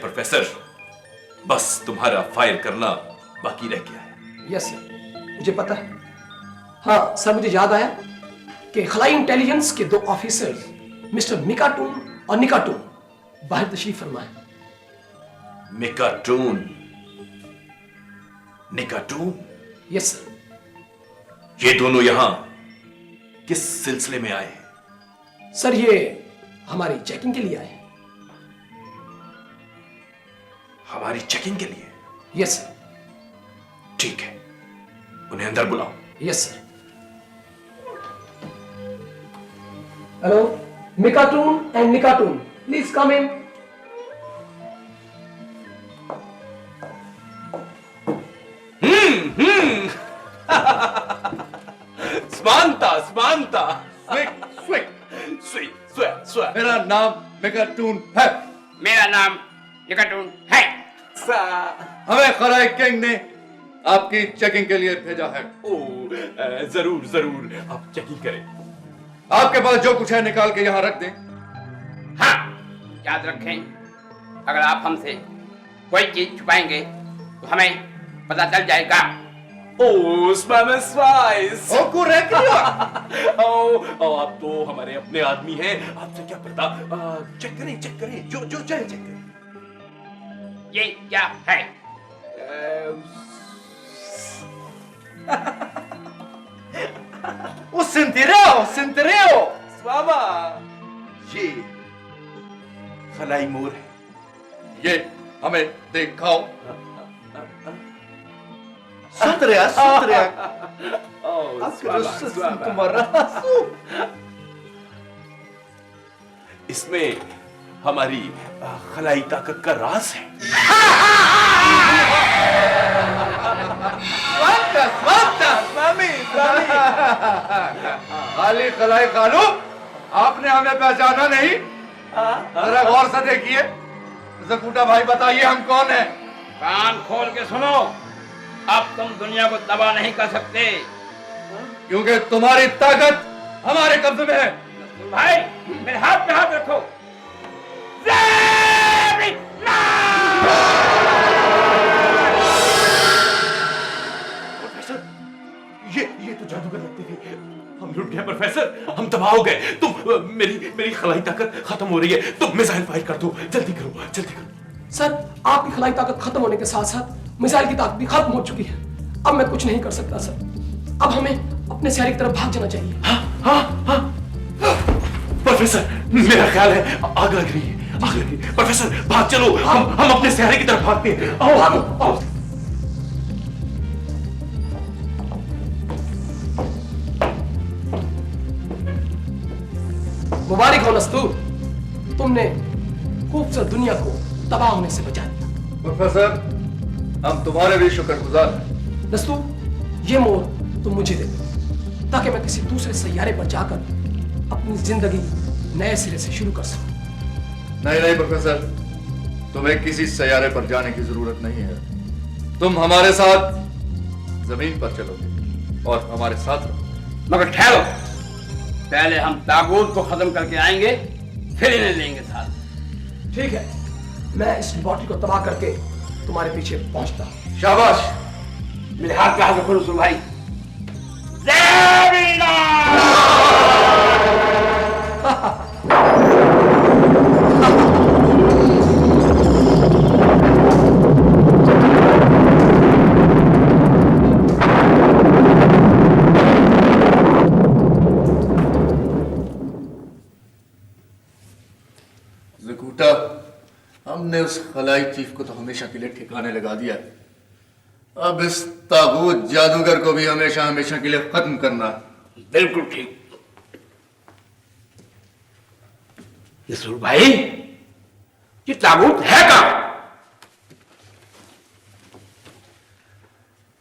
Professor, बस तुम्हारा fire करना बाकी रह गया है। यस सर, मुझे पता है। हाँ सर, मुझे याद आया कि खलाई इंटेलिजेंस के 2 ऑफिसर्स मिस्टर मिकाटून और निकाटून बाहर तशरीफ फरमाए। मिकाटून, निकाटून? Yes sir. ये दोनों यहां किस सिलसिले में आए हैं? सर ये हमारी चेकिंग के लिए आए हैं। हमारी चेकिंग के लिए? Yes sir. ठीक है, उन्हें अंदर बुलाओ। Yes sir. हेलो, मिकाटून एंड निकाटून, प्लीज कम इन। स्मानता, स्मानता। मेरा नाम मिकाटून है। मेरा नाम निकाटून है। हमें खलाई गैंग ने आपकी चेकिंग के लिए भेजा है। जरूर जरूर, आप चेकिंग करें। आपके पास जो कुछ है निकाल के यहाँ रख दें। हाँ, याद रखें, अगर आप हमसे कोई चीज छुपाएंगे तो हमें पता चल जाएगा। आप तो हमारे अपने आदमी हैं, आपसे क्या पता। चेक करें, चेक करें, जो जो चाहे चेक करें। ये क्या है? सिंतरेओ स्वामा, ये खलाई मोर है। ये हमें दिखाओ। इसमें हमारी खलाई ताकत का राज है। खाली खलाई खालू, आपने हमें पहचाना नहीं? जरा गौर से देखिए। जकूटा भाई बताइए हम कौन है? कान खोल के सुनो, अब तुम दुनिया को दबा नहीं कर सकते, क्योंकि तुम्हारी ताकत हमारे कब्जे में है। भाई मेरे हाथ पे हाथ रखो। प्रोफेसर, ये तो जादूगर लगते थे। हम लुट गए प्रोफेसर, हम तबाह हो गए। तुम मेरी खलाई ताकत खत्म हो रही है, तुम मिसाइल फायर कर दो, जल्दी करो, जल्दी करो। सर आपकी खलाई ताकत खत्म होने के साथ साथ मिसाइल की ताकत भी खत्म हो चुकी है। अब मैं कुछ नहीं कर सकता सर। अब हमें अपने शहर की तरफ भाग जाना चाहिए। हाँ प्रोफेसर, मेरा ख्याल है आग लग रही है, आग लग रही है। प्रोफेसर भाग चलो, हम अपने शहर की तरफ भागते हैं। आओ। मुबारक हो नस्तूर, तुमने खूबसूरत दुनिया को तबाह होने से बचा दिया। प्रोफेसर, हम तुम्हारे भी शुक्रगुजार हैं। नस्तूर, ये मोर तुम मुझे दे दो, ताकि मैं किसी दूसरे सैयारे पर जाकर अपनी जिंदगी नए सिरे से शुरू कर सकूं। नहीं प्रोफेसर, तुम्हें किसी सैयारे पर जाने की जरूरत नहीं है। तुम हमारे साथ जमीन पर चलोगे और हमारे साथ रहोगे। मगर ठहरो, पहले हम ताबूत को खत्म करके आएंगे, फिर इन्हें लेंगे साथ। ठीक है, मैं इस लेबोरेटरी को तबाह करके तुम्हारे पीछे पहुंचता हूं। शाबाश। मेरे हाथ पे हाथ रखो रसूल भाई। ज़कूटा, हमने उस खलाई चीफ को तो हमेशा के लिए ठिकाने लगा दिया। अब इस ताबूत जादूगर को भी हमेशा हमेशा के लिए खत्म करना। बिल्कुल ठीक। रसूल भाई, ये ताबूत है कहां?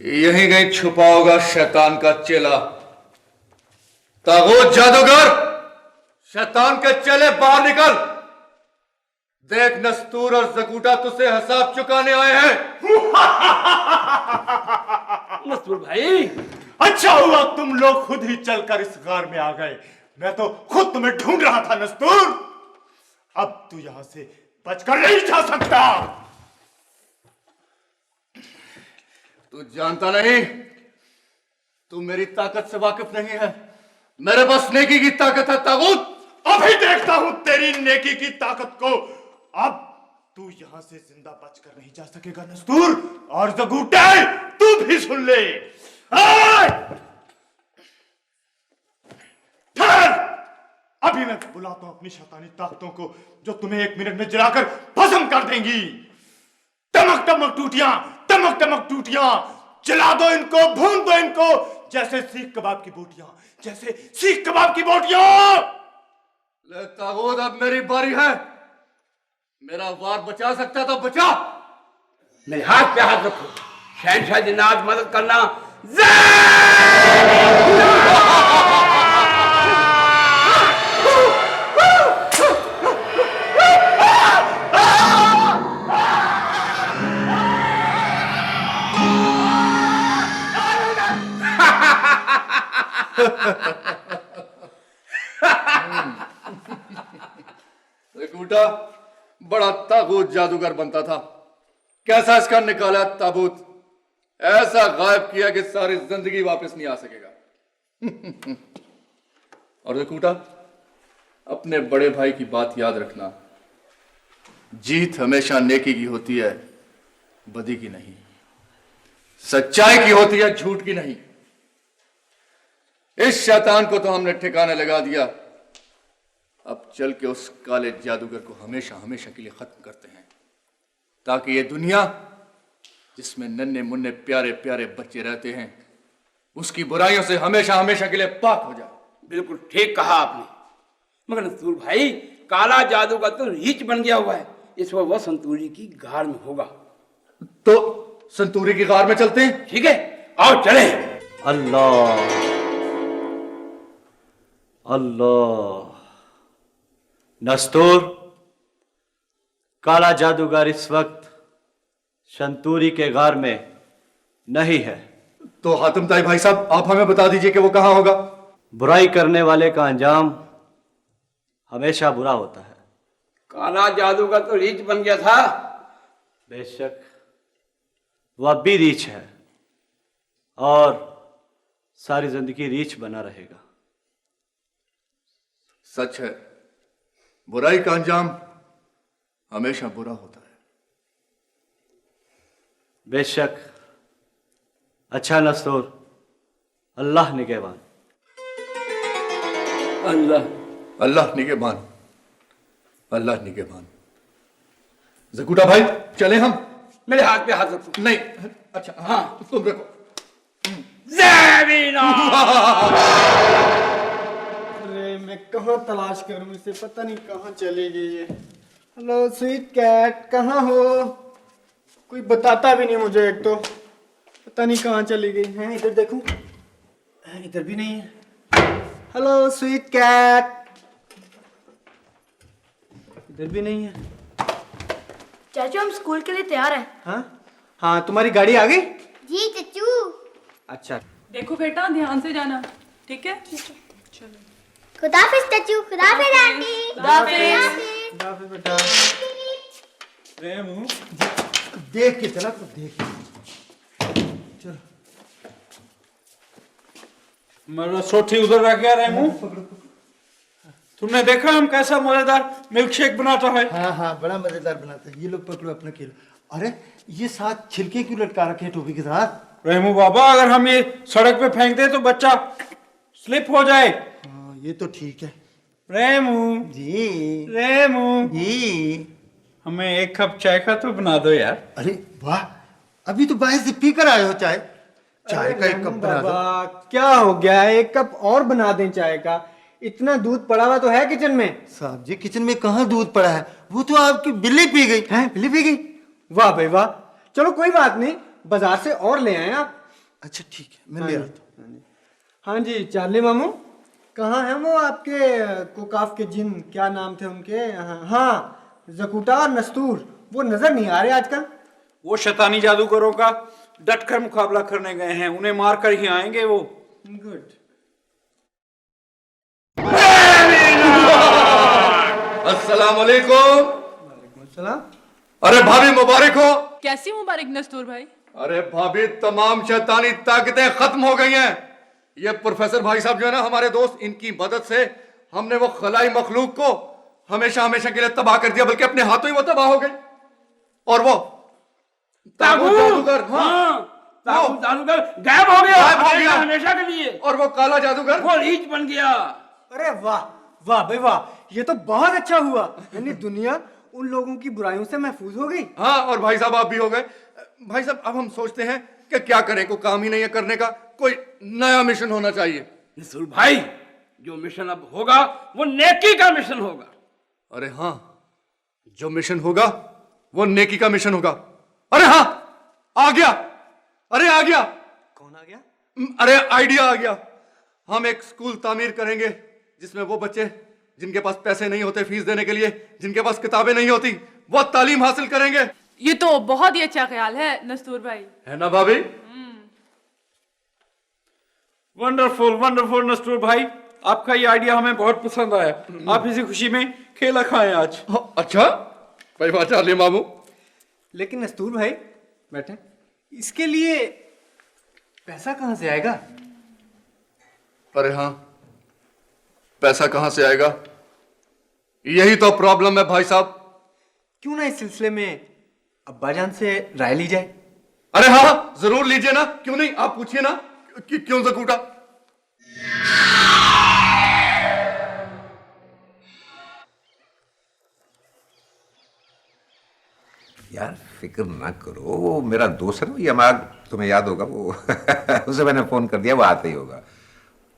यहीं कहीं छुपा होगा शैतान का चेला। ताबूत जादूगर, शैतान के चेले बाहर निकल। देख, नस्तूर और ज़कूटा तुझसे हिसाब चुकाने आए हैं। नस्तूर भाई, अच्छा हुआ तुम लोग खुद ही चलकर इस गार में आ गए। मैं तो खुद तुम्हें ढूंढ रहा था नस्तूर। अब तू यहां से बचकर नहीं जा सकता। तू जानता नहीं, तू मेरी ताकत से वाकिफ नहीं है। मेरे पास नेकी की ताकत है तागूत। अभी देखता हूं तेरी नेकी की ताकत को। अब तू यहां से जिंदा बचकर नहीं जा सकेगा नस्तूर। और ज़गूटे, तू भी सुन ले। ठहर, अभी मैं बुलाता हूं अपनी शैतानी ताकतों को, जो तुम्हें 1 मिनट में जलाकर भस्म कर देंगी। टमक टमक टूटियां, टमक टमक टूटियां, जला दो इनको, भून दो इनको, जैसे सीख कबाब की बोटियां, जैसे सीख कबाब की बोटियां। ले तागूत, अब मेरी बारी है। मेरा वार बचा सकता तो बचा। मेरे हाथ पे हाथ रखो। शहंशाह जिन्नात मदद करना। ज़गूटा बड़ा ताबूत जादूगर बनता था। कैसा इसका निकाला ताबूत, ऐसा गायब किया कि सारी जिंदगी वापस नहीं आ सकेगा। और ज़गूटा, अपने बड़े भाई की बात याद रखना, जीत हमेशा नेकी की होती है, बदी की नहीं। सच्चाई की होती है, झूठ की नहीं। इस शैतान को तो हमने ठिकाने लगा दिया। अब चल के उस काले जादूगर को हमेशा हमेशा के लिए खत्म करते हैं, ताकि ये दुनिया जिसमें नन्हे मुन्ने प्यारे प्यारे बच्चे रहते हैं, उसकी बुराइयों से हमेशा हमेशा के लिए पाक हो जाए। बिल्कुल ठीक कहा आपने। मगर नस्तूर भाई, काला जादूगर तो रीछ बन गया हुआ है। इस वक्त वह संतूरी की गार में होगा। तो संतूरी की गार में चलते हैं। ठीक है, आओ चले। अल्लाह अल्लाह। नस्तूर, काला जादूगर इस वक्त संतूरी के गार में नहीं है। तो हातिम ताई भाई साहब, आप हमें बता दीजिए कि वो कहां होगा। बुराई करने वाले का अंजाम हमेशा बुरा होता है। काला जादूगर तो रीछ बन गया था। बेशक वह अब भी रीछ है और सारी जिंदगी रीछ बना रहेगा। सच है, बुराई का अंजाम हमेशा बुरा होता है। बेशक। अच्छा नस्तूर, अल्लाह निगहबान। अल्लाह अल्लाह निगहबान, अल्लाह निगहबान। ज़गूटा भाई, चले हम। मेरे हाथ पे हाथ रखो। नहीं, अच्छा हाँ, तुम रखो। अरे मैं कहाँ तलाश करूं इसे, पता नहीं कहाँ चली गई है। हेलो स्वीट कैट, कहाँ हो? कोई बताता भी नहीं मुझे। एक तो पता नहीं कहाँ चली गई है। इधर देखूं, इधर भी नहीं है। हेलो स्वीट कैट, इधर भी नहीं है। चाचू, हम स्कूल के लिए तैयार हैं। हाँ हाँ, तुम्हारी गाड़ी आ गई? जी चाचू। अच्छा, देखो बेटा, ध्यान से जाना, ठीक है? खुदाफिज चाचू। खुदाफिज आंटी। खुदाफिज बेटा। देख के चला तो देख। चलो, मेरा सोटी उधर रह गया रेमू। तुमने देखा हम कैसा मजेदार मिल्क शेक बनाता है? हाँ हाँ, बड़ा मजेदार बनाता है। ये लोग पकड़ो अपना खेल। अरे ये साथ छिलके क्यों लटका रखे हैं टोपी के साथ? रेमू बाबा, अगर हम ये सड़क पे फेंक दे तो बच्चा स्लिप हो जाए। हाँ, ये तो ठीक है। रेमू जी रेमू, जी। हमें एक कप चाय का तो बना दो यार। अरे वाह, अभी तो बाहर से पी कर आए हो चाय। चाय का एक कप बना दो। बाबा क्या हो गया है, एक कप और बना दें चाय का। इतना दूध पड़ा हुआ तो है किचन में। साहब जी, किचन में कहाँ दूध पड़ा है? वो तो आपकी बिल्ली पी गई है। बिल्ली पी गई? वाह भाई वाह। चलो कोई बात नहीं, बाजार से और ले आए आप। अच्छा ठीक है, मैं ले आता हूँ। हाँ जी, चार्ली मामू, कहाँ है वो आपके कोकाफ के जिन, क्या नाम थे उनके? हाँ, ज़गूटा और नस्तूर, वो नजर नहीं आ रहे आजकल। वो शैतानी जादूगरों का डटकर मुकाबला करने गए हैं, उन्हें मार कर ही आएंगे वो। गुड। अस्सलाम वालेकुम। सलाम। अरे भाभी मुबारक हो। कैसी मुबारक नस्तूर भाई? अरे भाभी तमाम शैतानी ताकतें खत्म हो गई हैं। ये प्रोफेसर भाई साहब जो है ना हमारे दोस्त, इनकी मदद से हमने वो खलाई मखलूक को हमेशा हमेशा के लिए तबाह कर दिया, बल्कि अपने हाथों ही वो तबाह हो गई। और वो ताबूत जादूगर, ताबूत जादूगर गायब हो गया, गायब हो गया हमेशा के लिए। और वो काला जादूगर वो रीछ बन गया। अरे वाह वाह भाई वाह, ये तो बहुत अच्छा हुआ। यानी दुनिया उन लोगों की बुराइयों से महफूज हो गई। हाँ, और भाई साहब आप भी हो गए। भाई साहब अब हम सोचते हैं कि क्या करें, कोई काम ही नहीं है करने का, कोई नया मिशन होना चाहिए। नसूर भाई, जो मिशन अब होगा वो नेकी का मिशन होगा। अरे हाँ, जो मिशन होगा वो नेकी का मिशन होगा। अरे हाँ, आ गया। अरे आ गया। कौन आ गया? अरे आइडिया आ गया। हम एक स्कूल तामीर करेंगे जिसमें वो बच्चे जिनके पास पैसे नहीं होते फीस देने के लिए, जिनके पास किताबें नहीं होती, वो तालीम हासिल करेंगे। ये तो बहुत ही अच्छा ख्याल है नस्तूर भाई। है ना भाभी? वंडरफुल वंडरफुल नस्तूर भाई, आपका ये आइडिया हमें बहुत पसंद आया। आप इसी खुशी में खेला खाएं आज। अच्छा, भाई बात चालिए मामू। लेकिन नस्तूर भाई बैठे, इसके लिए पैसा कहां से आएगा? अरे हाँ, पैसा कहां से आएगा, यही तो प्रॉब्लम है भाई साहब। क्यों ना इस सिलसिले में अब्बाजान से राय ली जाए? अरे हाँ, जरूर लीजिए ना, क्यों नहीं, आप पूछिए ना कि क्यों जकूटा। यार फिक्र ना करो, वो मेरा दोस्त है ना यमाग, तुम्हें याद होगा वो उसे मैंने फोन कर दिया, वो आता ही होगा।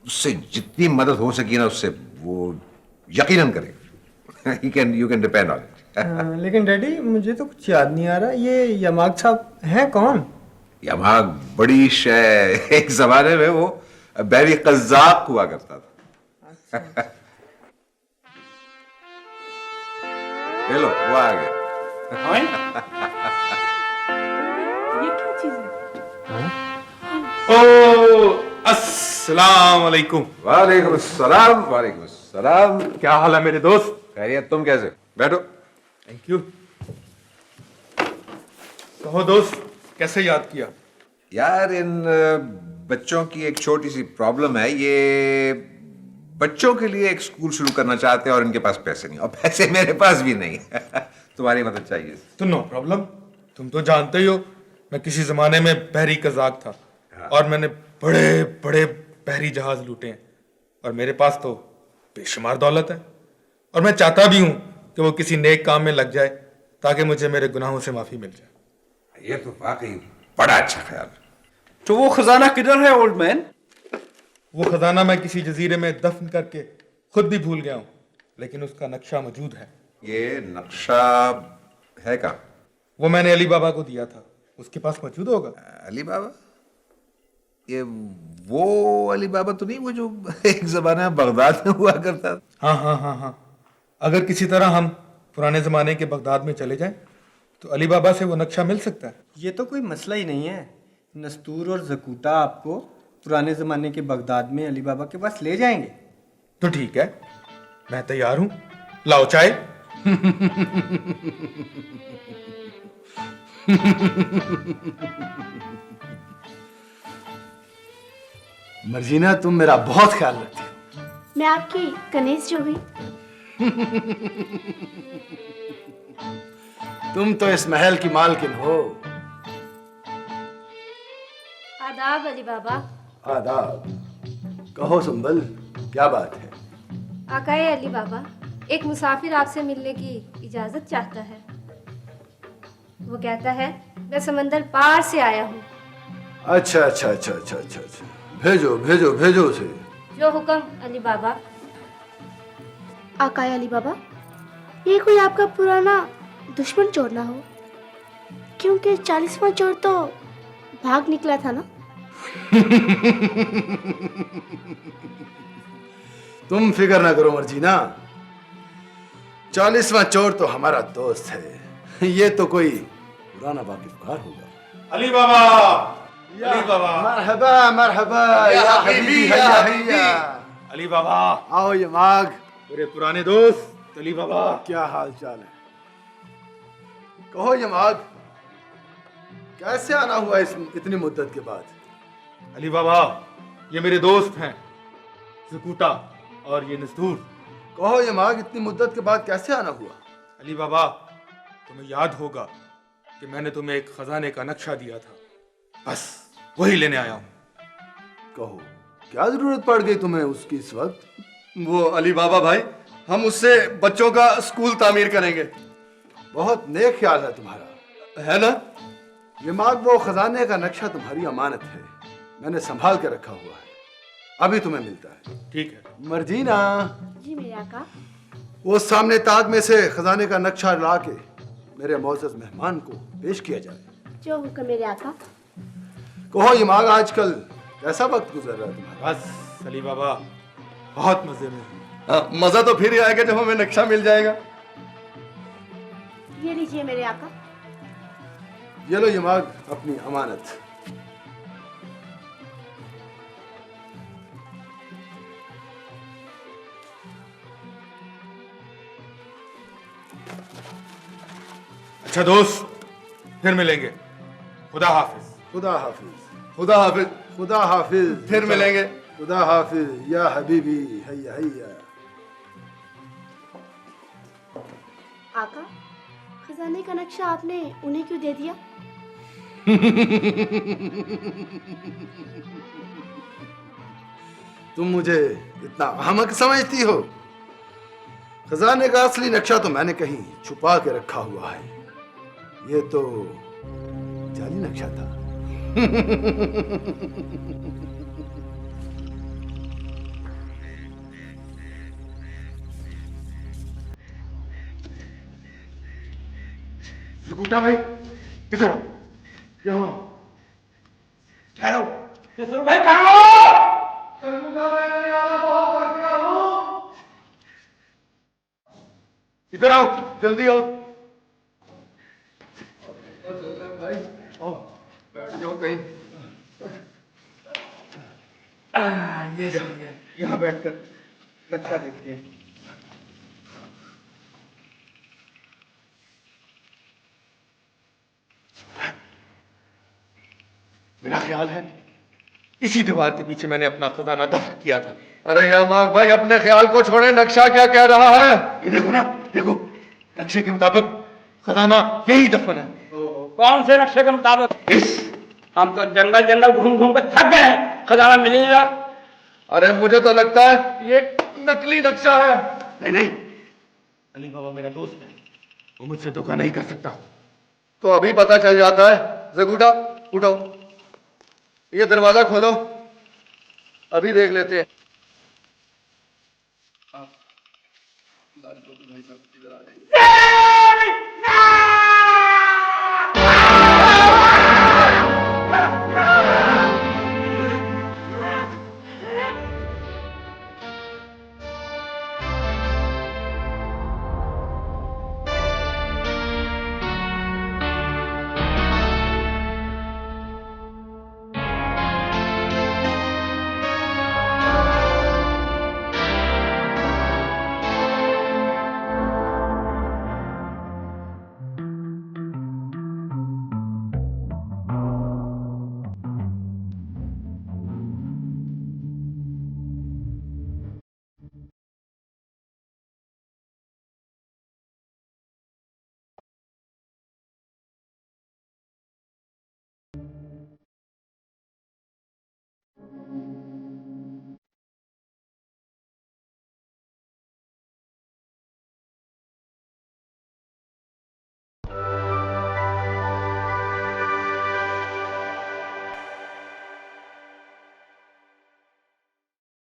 उससे जितनी मदद हो सकी ना उससे वो यकीनन करेगा। You can depend on it. लेकिन डैडी मुझे तो कुछ याद नहीं आ रहा, ये यमाग साहब हैं कौन? यमाग बड़ी शय, एक जमाने में वो बैरी कज़्ज़ाब हुआ करता था। हेलो, वो आ गया। ये क्या चीज है? ओ अस्सलाम वालेकुम। वालेकुम अस्सलाम। वालेकुम अस्सलाम। क्या हाल है मेरे दोस्त? खैरियत, तुम कैसे? बैठो। Thank you. कहो दोस्त, कैसे याद किया? यार इन बच्चों की एक छोटी सी प्रॉब्लम है। ये बच्चों के लिए एक स्कूल शुरू करना चाहते हैं और इनके पास पैसे नहीं, और पैसे मेरे पास भी नहीं। तुम्हारी मदद चाहिए। तो नो प्रॉब्लम, तुम तो जानते ही हो मैं किसी जमाने में बहरी कज़ाक था। हाँ। और मैंने बड़े बड़े बहरी जहाज लूटे हैं, और मेरे पास तो बेशुमार दौलत है। और मैं चाहता भी हूं कि वो किसी नेक काम में लग जाए ताकि मुझे मेरे गुनाहों से माफी मिल जाए। ये तो वाकई बड़ा अच्छा ख्याल है। तो वो खजाना किधर है ओल्ड मैन? वो खजाना मैं किसी जजीरे में दफन करके खुद भी भूल गया हूं, लेकिन उसका नक्शा मौजूद है। ये नक्शा है कहाँ? वो मैंने अली बाबा को दिया था, उसके पास मौजूद होगा। अली बाबा? ये वो अली बाबा तो नहीं, वो जो एक जमाने में बगदाद में हुआ करता था? हाँ हाँ हाँ हाँ, अगर किसी तरह हम पुराने जमाने के बगदाद में चले जाएं तो अली बाबा से वो नक्शा मिल सकता है। ये तो कोई मसला ही नहीं है। नस्तूर और जकूटा आपको पुराने जमाने के बगदाद में अली बाबा के पास ले जाएंगे। तो ठीक है, मैं तैयार हूं। लाओ चाय। मर्जीना, तुम मेरा बहुत ख्याल रखती हो। मैं आपकी कनीज जो हुई। तुम तो इस महल की मालकिन हो। आदाब अली बाबा। आदाब। कहो संबल, क्या बात है? आकाए अली बाबा, एक मुसाफिर आपसे मिलने की इजाजत चाहता है। वो कहता है मैं समंदर पार से आया हूँ। अच्छा अच्छा अच्छा अच्छा अच्छा अच्छा, भेजो भेजो भेजो उसे। जो हुक्म अली बाबा। आकाए अली बाबा, ये कोई आपका पुराना दुश्मन चोर ना हो, क्योंकि 40वां चोर तो भाग निकला था ना। तुम फिक्र ना करो मर्जीना, 40वां चोर तो हमारा दोस्त है। ये तो कोई पुराना वाकिफकार होगा। अली बाबा, अली बाबा, मरहबा मरहबा या हबीबी या हबीबी। अली बाबा, आओ यमाग, मेरे पुराने दोस्त अली बाबा। क्या हाल चाल है? कहो यमाग, कैसे आना हुआ इतनी मुद्दत के बाद? अली बाबा, ये मेरे दोस्त हैं ज़कूटा और ये नस्तूर। कहो यमाग, इतनी मुद्दत के बाद कैसे आना हुआ? अली बाबा, तुम्हें याद होगा कि मैंने तुम्हें एक खजाने का नक्शा दिया था, बस वही लेने आया हूँ। कहो, क्या जरूरत पड़ गई तुम्हें उसकी इस वक्त? वो अली बाबा भाई, हम उससे बच्चों का स्कूल तामीर करेंगे। बहुत नेक ख्याल है तुम्हारा, है ना? यमाग, वो खजाने का नक्शा तुम्हारी अमानत है, मैंने संभाल के रखा हुआ है, अभी तुम्हें मिलता है। ठीक है। मर्जीना, जी मेरे आका। वो सामने ताक में से खजाने का नक्शा ला के मेरे मोअज़्ज़ज़ मेहमान को पेश किया जाए। जो हुक्म मेरे आका। कहो यमाग, आजकल कैसा वक्त गुजर रहा है तुम्हारा? बस अली बाबा, बहुत मजे में हूँ। मजा तो फिर ही आएगा जब हमें नक्शा मिल जाएगा। ये लीजिए मेरे आका। ये लो यमाग, अपनी अमानत। अच्छा दोस्त, फिर मिलेंगे। खुदा हाफिज। खुदा हाफिज। खुदा हाफिज। खुदा हाफिज। फिर मिलेंगे। खुदा हाफिज या हबीबी, हैया हैया। आका, खजाने का नक्शा आपने उन्हें क्यों दे दिया? तुम मुझे इतना अहमक समझती हो? खजाने का असली नक्शा तो मैंने कहीं छुपा के रखा हुआ है, ये तो जाली नक्शा था। ज़कूटा भाई, इधर आओ। यहाँ ठहरो। नस्तूर भाई कहाँ हो? इधर आओ, जल्दी आओ। भाई आओ, बैठ जाओ कहीं। ये यहाँ बैठकर नक्शा देखते हैं। मेरा ख्याल है इसी दीवार के पीछे मैंने अपना खजाना दफन किया था। अरे यमाग भाई, अपने ख्याल को छोड़े, नक्शा क्या कह रहा है? ये देखो ना, देखो, नक्शे के मुताबिक खजाना यही दफन है। कौन से नक्शे के मुताबिक? हम तो जंगल जंगल घूम घूम कर थक गए हैं, खजाना मिल नहीं रहा। अरे मुझे तो लगता है ये नकली नक्शा है। नहीं नहीं, अली बाबा मेरा दोस्त है, वो मुझसे धोखा नहीं कर सकता। तो अभी पता चल जाता है। ज़कूटा, उठो, ये दरवाजा खोलो, अभी देख लेते हैं।